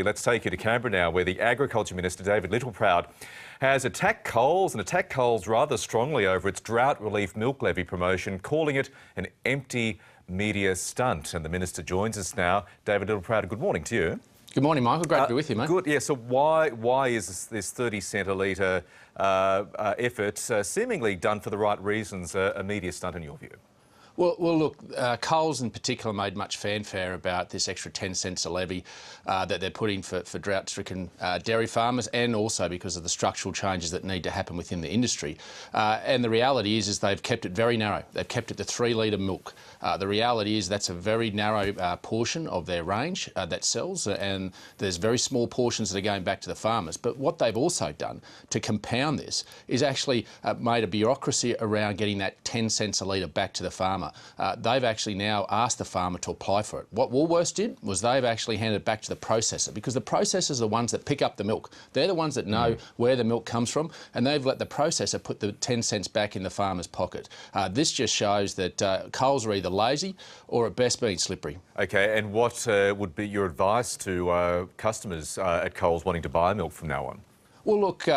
Let's take you to Canberra now, where the Agriculture Minister, David Littleproud, has attacked Coles rather strongly over its drought relief milk levy promotion, calling it an empty media stunt. And the Minister joins us now. David Littleproud, good morning to you. Good morning, Michael. Great to be with you, mate. Good, yeah. So why is this 30 cent a litre effort, seemingly done for the right reasons, a media stunt in your view? Well, look, Coles in particular made much fanfare about this extra 10 cents a levy that they're putting for drought-stricken dairy farmers, and also because of the structural changes that need to happen within the industry. And the reality is they've kept it very narrow. They've kept it to 3 litre milk. The reality is that's a very narrow portion of their range that sells, and there's very small portions that are going back to the farmers. But what they've also done to compound this is actually made a bureaucracy around getting that 10 cents a litre back to the farmer. They've actually now asked the farmer to apply for it. What Woolworths did was they've actually handed it back to the processor, because the processors are the ones that pick up the milk. They're the ones that know where the milk comes from, and they've let the processor put the 10 cents back in the farmer's pocket. This just shows that Coles are either lazy or at best being slippery. OK, and what would be your advice to customers at Coles wanting to buy milk from now on? Well, look,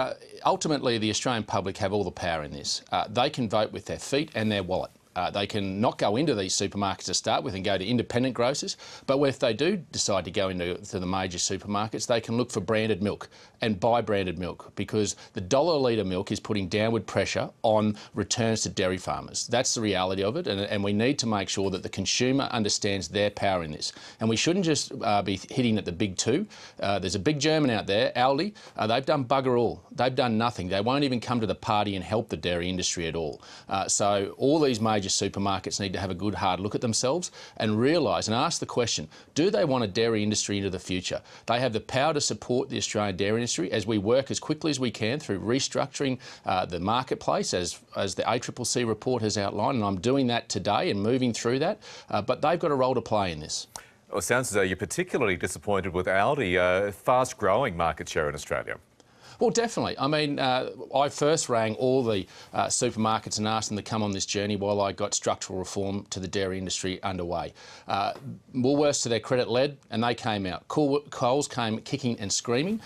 ultimately the Australian public have all the power in this. They can vote with their feet and their wallet. They can not go into these supermarkets to start with and go to independent grocers, but if they do decide to go into the major supermarkets, they can look for branded milk and buy branded milk, because the $1 a litre milk is putting downward pressure on returns to dairy farmers. That's the reality of it, and we need to make sure that the consumer understands their power in this. And we shouldn't just be hitting at the big two. There's a big German out there, Aldi. They've done bugger all. They've done nothing. They won't even come to the party and help the dairy industry at all. So all these major supermarkets need to have a good hard look at themselves and realise and ask the question, do they want a dairy industry into the future? They have the power to support the Australian dairy industry as we work as quickly as we can through restructuring the marketplace, as the ACCC report has outlined, and I'm doing that today and moving through that, but they've got a role to play in this. Well, it sounds as though you're particularly disappointed with Aldi, fast-growing market share in Australia. Well, definitely. I mean, I first rang all the supermarkets and asked them to come on this journey while I got structural reform to the dairy industry underway. Woolworths, to their credit, led, and they came out. Coles came kicking and screaming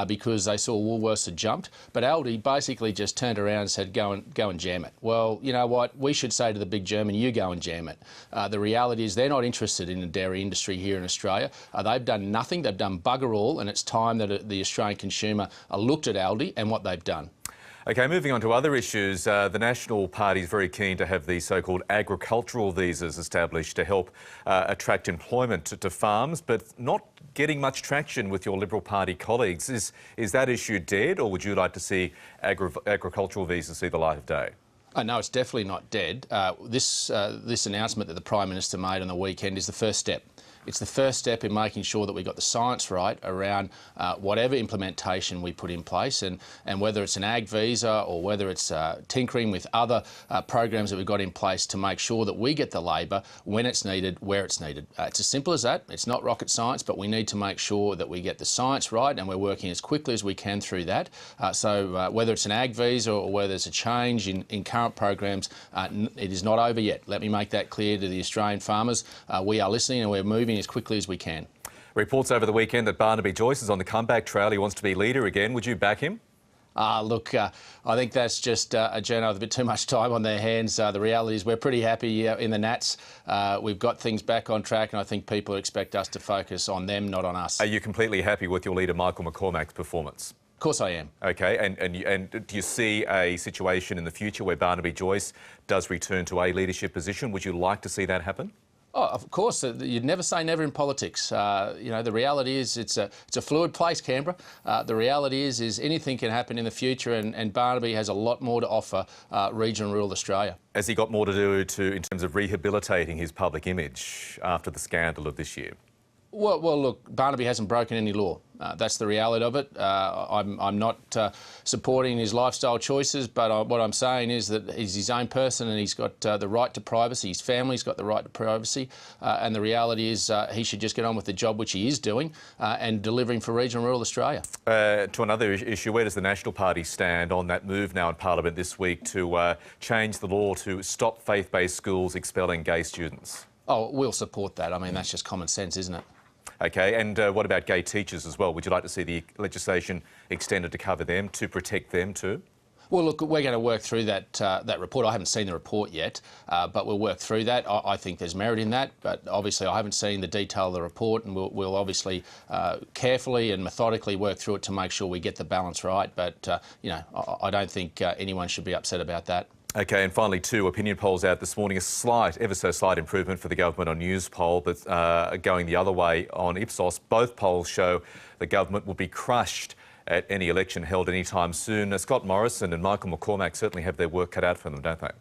because they saw Woolworths had jumped, but Aldi basically just turned around and said, go and jam it. Well, you know what? We should say to the big German, you go and jam it. The reality is they're not interested in the dairy industry here in Australia. They've done nothing. They've done bugger all, and it's time that the Australian consumer looked at Aldi and what they've done. OK, moving on to other issues, the National Party is very keen to have these so-called agricultural visas established to help attract employment to farms, but not getting much traction with your Liberal Party colleagues. Is that issue dead, or would you like to see agricultural visas see the light of day? No, it's definitely not dead. This announcement that the Prime Minister made on the weekend is the first step. It's the first step in making sure that we got the science right around whatever implementation we put in place, and whether it's an ag visa or whether it's tinkering with other programs that we've got in place to make sure that we get the labour when it's needed, where it's needed. It's as simple as that. It's not rocket science, but we need to make sure that we get the science right, and we're working as quickly as we can through that. So whether it's an ag visa or whether it's a change in current programs, it is not over yet. Let me make that clear to the Australian farmers. We are listening and we're moving as quickly as we can. Reports over the weekend that Barnaby Joyce is on the comeback trail. He wants to be leader again. Would you back him? Look, I think that's just a journo with a bit too much time on their hands. The reality is we're pretty happy in the Nats. We've got things back on track, and I think people expect us to focus on them, not on us. Are you completely happy with your leader, Michael McCormack's performance? Of course I am. OK, and do you see a situation in the future where Barnaby Joyce does return to a leadership position? Would you like to see that happen? Oh, of course. You'd never say never in politics. You know, the reality is it's a fluid place, Canberra. The reality is anything can happen in the future, and Barnaby has a lot more to offer regional and rural Australia. Has he got more to do in terms of rehabilitating his public image after the scandal of this year? Well, look, Barnaby hasn't broken any law. That's the reality of it. I'm not supporting his lifestyle choices, but what I'm saying is that he's his own person and he's got the right to privacy. His family's got the right to privacy, and the reality is he should just get on with the job which he is doing and delivering for regional and rural Australia. To another issue, where does the National Party stand on that move now in Parliament this week to change the law to stop faith-based schools expelling gay students? Oh, we'll support that. I mean, that's just common sense, isn't it? OK, and what about gay teachers as well? Would you like to see the legislation extended to cover them, to protect them too? Well, look, we're going to work through that report. I haven't seen the report yet, but we'll work through that. I think there's merit in that, but obviously I haven't seen the detail of the report, and we'll obviously carefully and methodically work through it to make sure we get the balance right. But, you know, I don't think anyone should be upset about that. OK, and finally, 2 opinion polls out this morning. A slight, ever so slight improvement for the government on News Poll, but going the other way on Ipsos. Both polls show the government will be crushed at any election held anytime soon. Scott Morrison and Michael McCormack certainly have their work cut out for them, don't they?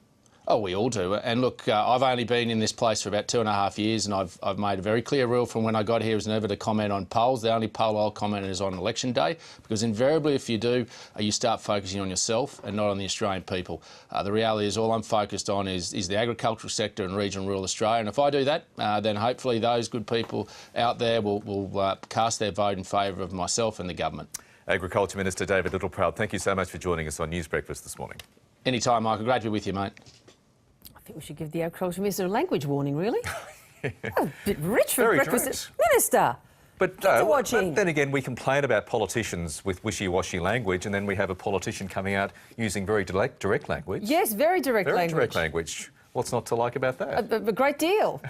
Oh, we all do. And look, I've only been in this place for about 2.5 years, and I've made a very clear rule from when I got here is never to comment on polls. The only poll I'll comment on is on election day, because invariably if you do, you start focusing on yourself and not on the Australian people. The reality is all I'm focused on is the agricultural sector and regional rural Australia. And if I do that, then hopefully those good people out there will cast their vote in favour of myself and the government. Agriculture Minister David Littleproud, thank you so much for joining us on News Breakfast this morning. Anytime, Michael. Great to be with you, mate. I think we should give the Agriculture Minister a language warning, really. A bit rich for breakfast. Direct. Minister! But then again, we complain about politicians with wishy-washy language, and then we have a politician coming out using very direct language. Yes, very direct language. Very direct language. What's not to like about that? A great deal.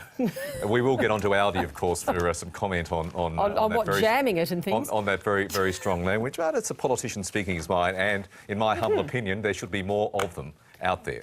We will get onto Aldi, of course, for some comment on what, jamming it and things? On that very, very strong language. But it's a politician speaking his mind, and in my humble opinion, there should be more of them out there.